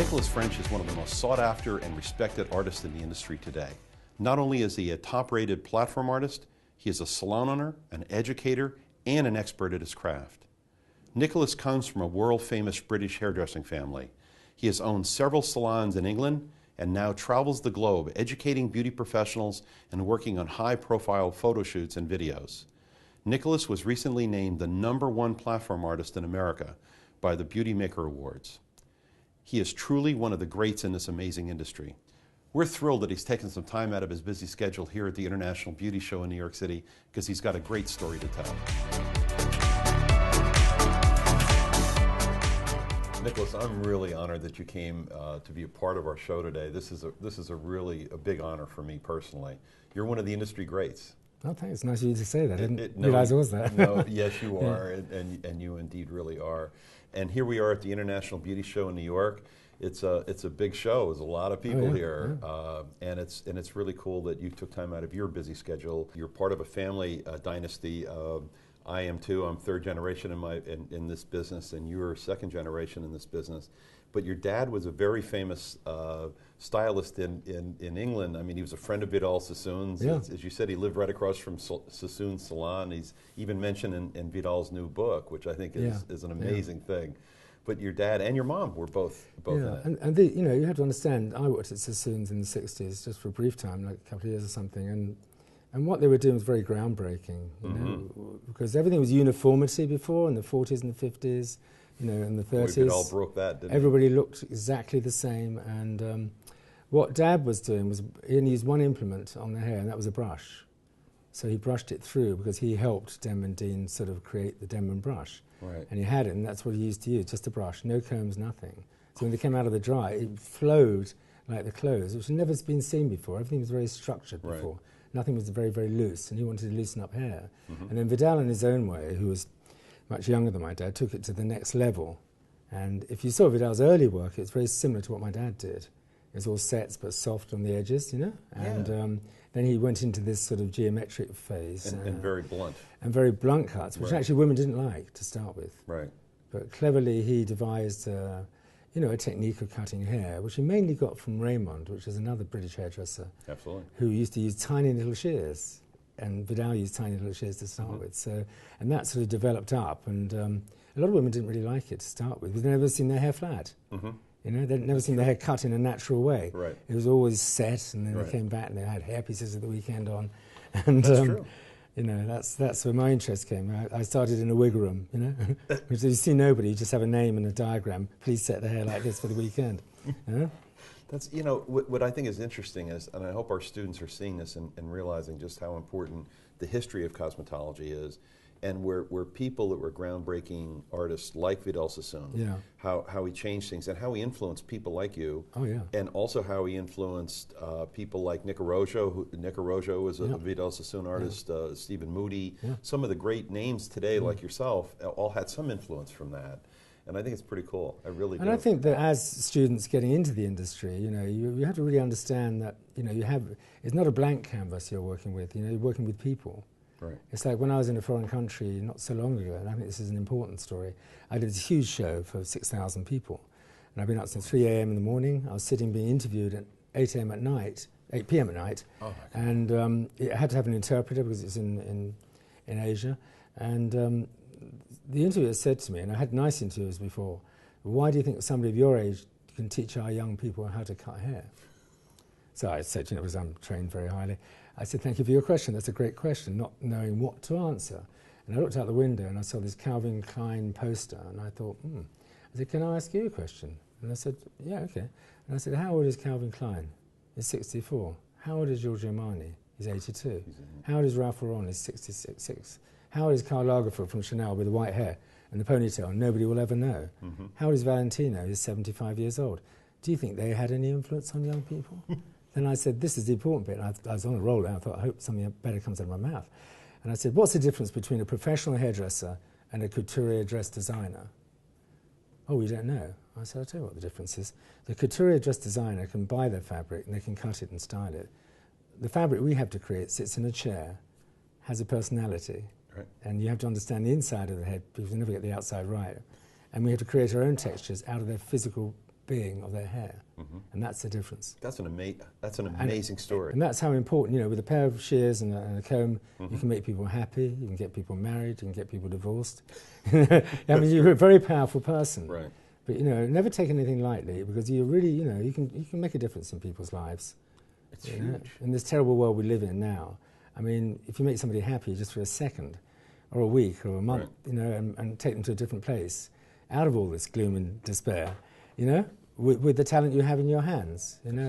Nicholas French is one of the most sought after and respected artists in the industry today. Not only is he a top-rated platform artist, he is a salon owner, an educator, and an expert at his craft. Nicholas comes from a world-famous British hairdressing family. He has owned several salons in England and now travels the globe educating beauty professionals and working on high-profile photo shoots and videos. Nicholas was recently named the #1 platform artist in America by the Beauty Maker Awards. He is truly one of the greats in this amazing industry. We're thrilled that he's taken some time out of his busy schedule here at the International Beauty Show in New York City because he's got a great story to tell. Nicholas, I'm really honored that you came to be a part of our show today. This is a really big honor for me personally. You're one of the industry greats. Oh, thanks. It's nice of you to say that. I didn't realize I was there. No, yes, you are, and you indeed really are. And here we are at the International Beauty Show in New York. It's a big show. There's a lot of people here, and it's really cool that you took time out of your busy schedule. You're part of a family dynasty. I am too. I'm third generation in this business, and you're second generation in this business. But your dad was a very famous stylist in England. I mean, he was a friend of Vidal Sassoon's. Yeah. As you said, he lived right across from Sassoon's salon. He's even mentioned in Vidal's new book, which I think is an amazing thing. But your dad and your mom were both in it. And you have to understand, I worked at Sassoon's in the 60s, just for a brief time, like a couple of years or something, and what they were doing was very groundbreaking, you know, because everything was uniformity before in the 40s and the 50s, you know, in the 30s. Vidal broke that, didn't he? Everybody looked exactly the same, and what Dad was doing was he only used one implement on the hair, and that was a brush. So he brushed it through because he helped Denman Dean sort of create the Denman brush. Right. And he had it, and that's what he used to use, just a brush, no combs, nothing. So when they came out of the dry, it flowed like the clothes, which had never been seen before. Everything was very structured before. Right. Nothing was very, very loose, and he wanted to loosen up hair. And then Vidal, in his own way, who was much younger than my dad, took it to the next level. And if you saw Vidal's early work, it's very similar to what my dad did. It's all sets, but soft on the edges, you know? And then he went into this sort of geometric phase. And very blunt. And very blunt cuts, which actually women didn't like to start with. Right. But cleverly he devised, a technique of cutting hair, which he mainly got from Raymond, which is another British hairdresser. Absolutely. Who used to use tiny little shears. And Vidal used tiny little shears to start with. So, and that sort of developed up. And a lot of women didn't really like it to start with. They'd never seen their hair flat. You know, they'd never seen their hair cut in a natural way. Right. It was always set, and then they came back and they had hair pieces of the weekend on. And, that's true. You know, that's where my interest came. I started in a wig room, you know, because you see nobody, you just have a name and a diagram. Please set the hair like this for the weekend. You know? That's, you know, what I think is interesting is, and I hope our students are seeing this and realizing just how important the history of cosmetology is, and where people that were groundbreaking artists like Vidal Sassoon, how he changed things and how he influenced people like you, and also how he influenced people like Nick Araujo. Nick Araujo was a Vidal Sassoon artist, Stephen Moody. Some of the great names today, like yourself, all had some influence from that. And I think it's pretty cool. I really do. And I think that as students getting into the industry, you know, you have to really understand that, you know, it's not a blank canvas you're working with. You know, you're working with people. Right. It's like when I was in a foreign country not so long ago, and I think this is an important story, I did this huge show for 6,000 people. And I've been up since 3 a.m. in the morning. I was sitting being interviewed at 8 a.m. at night, 8 p.m. at night. Oh, and it had to have an interpreter because it's in Asia. And the interviewer said to me, and I had nice interviews before, why do you think somebody of your age can teach our young people how to cut hair? So I said, you know, because I'm trained very highly, I said, thank you for your question. That's a great question, not knowing what to answer. And I looked out the window and I saw this Calvin Klein poster, and I thought, I said, can I ask you a question? And I said, yeah, okay. And I said, how old is Calvin Klein? He's 64. How old is Giorgio Armani? He's 82. How old is Ralph Lauren? He's 66. How old is Karl Lagerfeld from Chanel with the white hair and the ponytail? Nobody will ever know. How old is Valentino? He's 75 years old. Do you think they had any influence on young people? Then I said, this is the important bit. And I was on a roll and I thought, I hope something better comes out of my mouth. And I said, what's the difference between a professional hairdresser and a couturier dress designer? Oh, we don't know. I said, I'll tell you what the difference is. The couturier dress designer can buy their fabric and they can cut it and style it. The fabric we have to create sits in a chair, has a personality, and you have to understand the inside of the head because you never get the outside right. And we have to create our own textures out of their physical being of their hair, and that's the difference. That's an amazing story. And that's how important, you know, with a pair of shears and a comb, you can make people happy, you can get people married, you can get people divorced. I mean, you're a very powerful person. Right. But, you know, never take anything lightly, because you really, you know, you can make a difference in people's lives. It's huge. In this terrible world we live in now, I mean, if you make somebody happy just for a second, or a week, or a month, you know, and take them to a different place, out of all this gloom and despair, you know, with the talent you have in your hands, you know,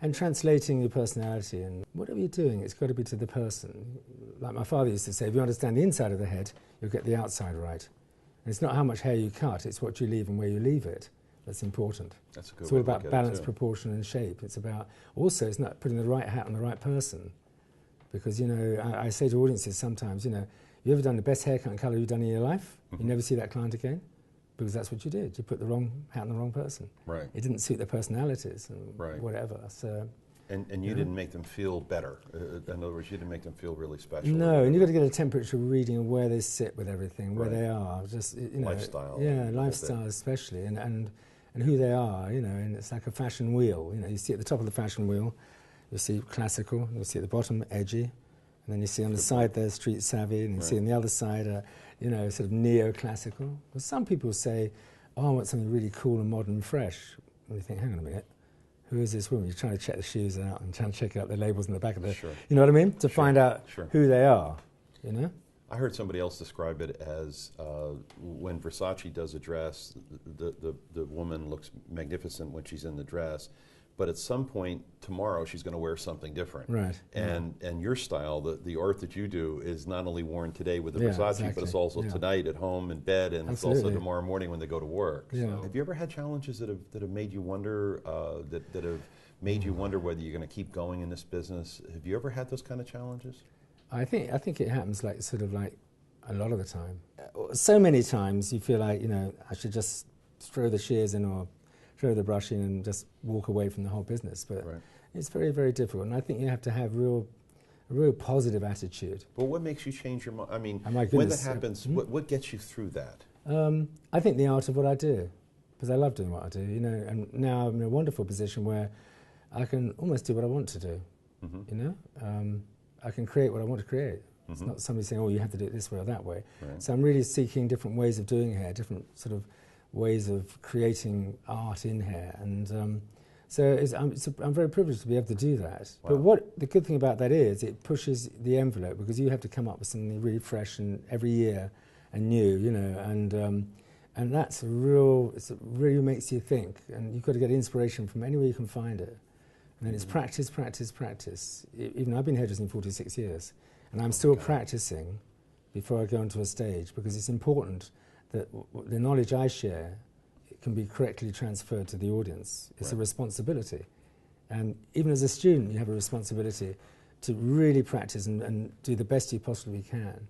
and translating your personality, and whatever you're doing, it's got to be to the person. Like my father used to say, if you understand the inside of the head, you'll get the outside right. And it's not how much hair you cut, it's what you leave and where you leave it that's important. That's a good It's all way to about look at it, balance, too. proportion and shape. It's about, also, it's not putting the right hat on the right person. Because, you know, I say to audiences sometimes, you know, you ever done the best haircut and colour you've done in your life? You never see that client again? Because that's what you did. You put the wrong hat on the wrong person. Right. It didn't suit their personalities and Right. whatever. So, And you didn't make them feel better. In other words, you didn't make them feel really special. no, and you've got to get a temperature reading of where they sit with everything, where Right. they are. Just, you know, Lifestyle. Yeah, lifestyle especially, and who they are, you know, and it's like a fashion wheel. You know, you see at the top of the fashion wheel, you see classical, you see at the bottom edgy, and then you see on the side there street savvy, and you see on the other side, you know, sort of neo-classical. Well, some people say, oh, I want something really cool and modern and fresh. And you think, hang on a minute, who is this woman? You're trying to check the shoes out and trying to check out the labels in the back of the, Sure. you know what I mean? To find out Sure. who they are, you know? I heard somebody else describe it as when Versace does a dress, the woman looks magnificent when she's in the dress, but at some point tomorrow she's going to wear something different. Right. And your style, the art that you do, is not only worn today with the Yeah, Versace, exactly. but it's also Yeah. tonight at home in bed, and it's also Absolutely. tomorrow morning when they go to work. Yeah. So have you ever had challenges that have made you wonder, that have made you wonder whether you're going to keep going in this business? Have you ever had those kind of challenges? I think it happens like sort of like a lot of the time. So many times you feel like, you know, I should just throw the shears in or throw the brush in and just walk away from the whole business. But Right. it's very, very difficult. And I think you have to have a real positive attitude. But what makes you change your mind? I mean, Oh, my when that goodness. happens, what gets you through that? I think the art of what I do, because I love doing what I do, you know, and now I'm in a wonderful position where I can almost do what I want to do, you know? I can create what I want to create. It's not somebody saying, oh, you have to do it this way or that way. Right. So I'm really seeking different ways of doing hair, different sort of ways of creating art in hair. And so I'm very privileged to be able to do that. Wow. But what the good thing about that is it pushes the envelope, because you have to come up with something really fresh and every year and new, you know, and that's it really makes you think, and you've got to get inspiration from anywhere you can find it. And then it's practice, practice, practice. Even I've been hairdressing 46 years, and I'm still practicing before I go onto a stage, because it's important that the knowledge I share can be correctly transferred to the audience. It's a responsibility. And even as a student, you have a responsibility to really practice and do the best you possibly can.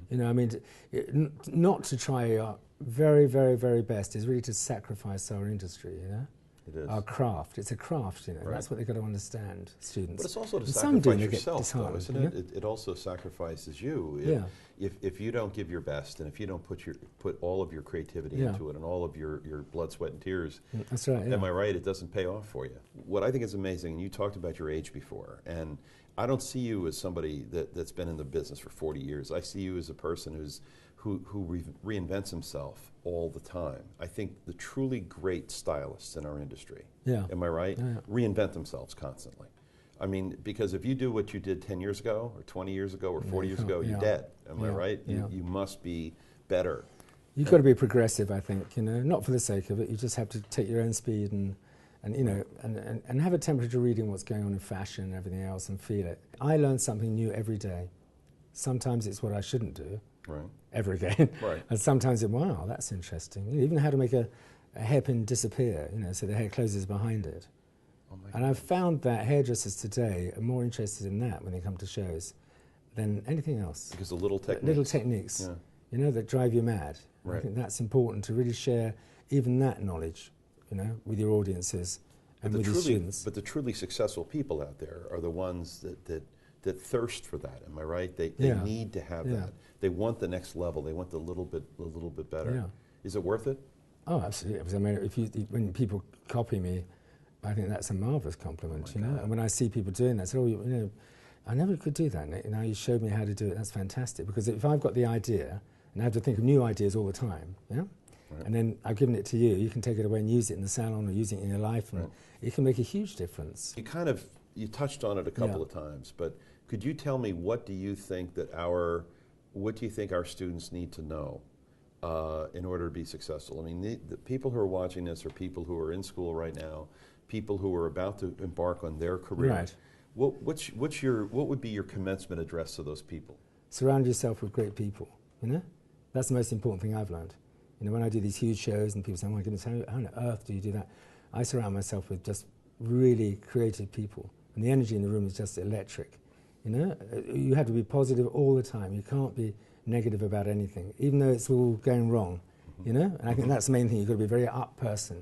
You know, I mean, not to try your very, very, very best is really to sacrifice our industry, you know? It is. Our craft. It's a craft, you know. Right. That's what they've got to understand, students. But it's also to And some do, sacrifice and they get yourself, though, disheartened, isn't you know? it? It also sacrifices you. Yeah. If you don't give your best, and if you don't put all of your creativity Yeah. into it, and all of your blood, sweat, and tears, That's right, yeah. am I right? It doesn't pay off for you. What I think is amazing, and you talked about your age before, and I don't see you as somebody that's been in the business for 40 years. I see you as a person who reinvents himself all the time. I think the truly great stylists in our industry, am I right? Yeah. Reinvent themselves constantly. I mean, because if you do what you did 10 years ago, or 20 years ago, or 40 years ago, you're Yeah. dead. Am I Yeah. right? Yeah. You must be better. You've got to be progressive, I think, you know, not for the sake of it. You just have to take your own speed and you know, and have a temperature reading what's going on in fashion and everything else and feel it. I learn something new every day. Sometimes it's what I shouldn't do Right. ever again. Right. And sometimes wow, that's interesting. You know, even how to make a hairpin disappear, you know, so the hair closes behind it. Oh my And I've found that hairdressers today are more interested in that when they come to shows than anything else. Because the little techniques. Little techniques, Yeah. you know, that drive you mad. And Right. I think that's important to really share even that knowledge, you know, with your audiences and with your students. But the truly successful people out there are the ones that thirst for that. Am I right? They Yeah. need to have Yeah. that. They want the next level. They want the little bit better. Yeah. Is it worth it? Oh, absolutely. Because, I mean, when people copy me, I think that's a marvellous compliment, you know. God. And when I see people doing that, I say, oh, you know, I never could do that, Nick. You know, you showed me how to do it. That's fantastic. Because if I've got the idea, and I have to think of new ideas all the time, yeah, right. And then I've given it to you, you can take it away and use it in the salon or use it in your life, and it can make a huge difference. You touched on it a couple of times, but could you tell me what do you think our students need to know in order to be successful? I mean, the people who are watching this are people who are in school right now, people who are about to embark on their career. Right. What would be your commencement address to those people? Surround yourself with great people, you know? That's the most important thing I've learned. You know, when I do these huge shows and people say, oh my goodness, how on earth do you do that? I surround myself with just really creative people. And the energy in the room is just electric. You know, you have to be positive all the time. You can't be negative about anything, even though it's all going wrong. You know, and I think that's the main thing. You've got to be a very up person.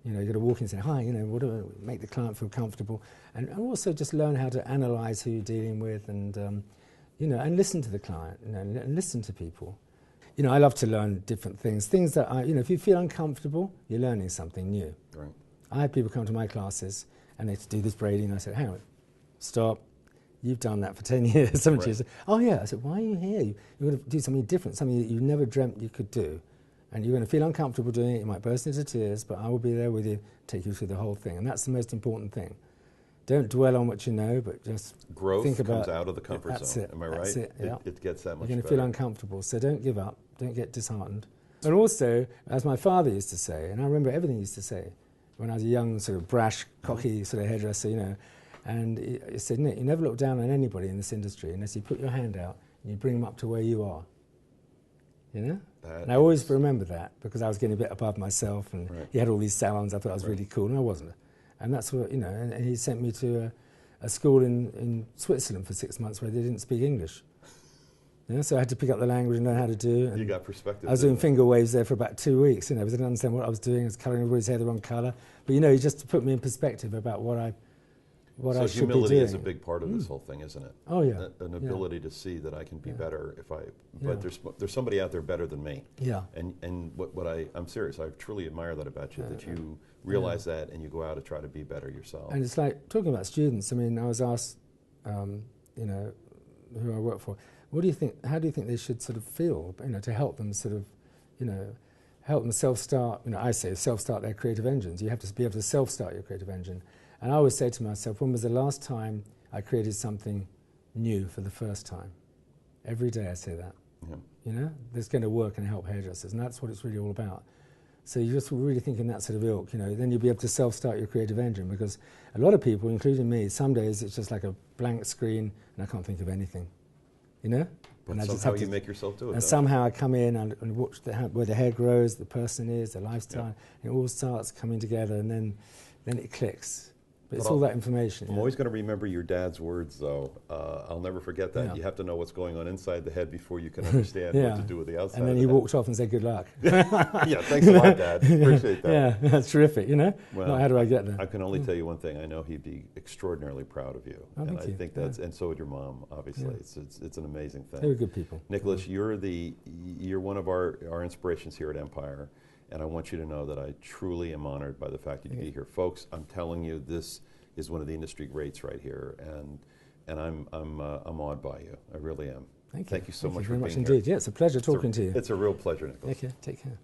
You know, you've got to walk in and say, hi, you know, whatever, make the client feel comfortable. And also just learn how to analyse who you're dealing with and, you know, and listen to the client, you know, and listen to people. You know, I love to learn different things. Things that you know, if you feel uncomfortable, you're learning something new. Right. I had people come to my classes and they do this braiding, and I said, hang on, stop. You've done that for 10 years, haven't you? Said, oh yeah. I said, why are you here? You're going to do something different, something that you never dreamt you could do. And you're going to feel uncomfortable doing it, you might burst into tears, but I will be there with you, take you through the whole thing. And that's the most important thing. Don't dwell on what you know, but just think about... Growth comes out of the comfort zone, am I right? That's it, yeah. It gets that much better. You're going to feel uncomfortable, so don't give up, don't get disheartened. And also, as my father used to say, and I remember everything he used to say, when I was a young, sort of brash, cocky sort of hairdresser, you know, and he said, Nick, you never look down on anybody in this industry unless you put your hand out and you bring them up to where you are. You know? And I always remember that because I was getting a bit above myself, and he had all these salons. I thought I was really cool, and I wasn't. And that's what, you know, and he sent me to a school in Switzerland for 6 months where they didn't speak English. You know, so I had to pick up the language and learn how to do it. You got perspective. I was doing finger waves there for about 2 weeks, you know, because I didn't understand what I was doing. I was colouring everybody's hair the wrong colour. But, you know, he just put me in perspective about what I should be doing. So humility is a big part of this whole thing, isn't it? Oh, yeah. An ability to see that I can be better if I... But there's somebody out there better than me. Yeah. And I'm serious. I truly admire that about you, that you realize that and you go out to try to be better yourself. And it's like, talking about students, I mean, I was asked, you know, who I work for, what do you think, how do you think they should sort of feel, you know, to help them sort of, you know, help them self-start, you know, I say self-start their creative engines. You have to be able to self-start your creative engine. And I always say to myself, when was the last time I created something new for the first time? Every day I say that. Yeah. You know, that's going to work and help hairdressers, and that's what it's really all about. So you just really think in that sort of ilk, you know, then you'll be able to self-start your creative engine, because a lot of people, including me, some days it's just like a blank screen and I can't think of anything, you know? But and somehow you make yourself do it. And somehow I come in and watch where the hair grows, the person is, the lifestyle, and it all starts coming together, and then it clicks. But it's all that information. I'm always going to remember your dad's words, though. I'll never forget that. Yeah. You have to know what's going on inside the head before you can understand what to do with the outside. And then he walked off and said, good luck. Yeah, thanks a lot, Dad. Appreciate that. Yeah, that's terrific, you know? Well, how do I get there? I can only tell you one thing. I know he'd be extraordinarily proud of you. Oh, and thank you. I think that's, and so would your mom, obviously. Yeah. It's an amazing thing. They were good people. Nicholas, you're one of our inspirations here at Empire. And I want you to know that I truly am honored by the fact that you be here. Folks, I'm telling you, this is one of the industry greats right here, and I'm awed by you. I really am. Thank you. Thank you so much for being here. Thank you very much indeed. Yeah, it's a pleasure talking to you. It's a real pleasure, Nicholas. Okay, take care.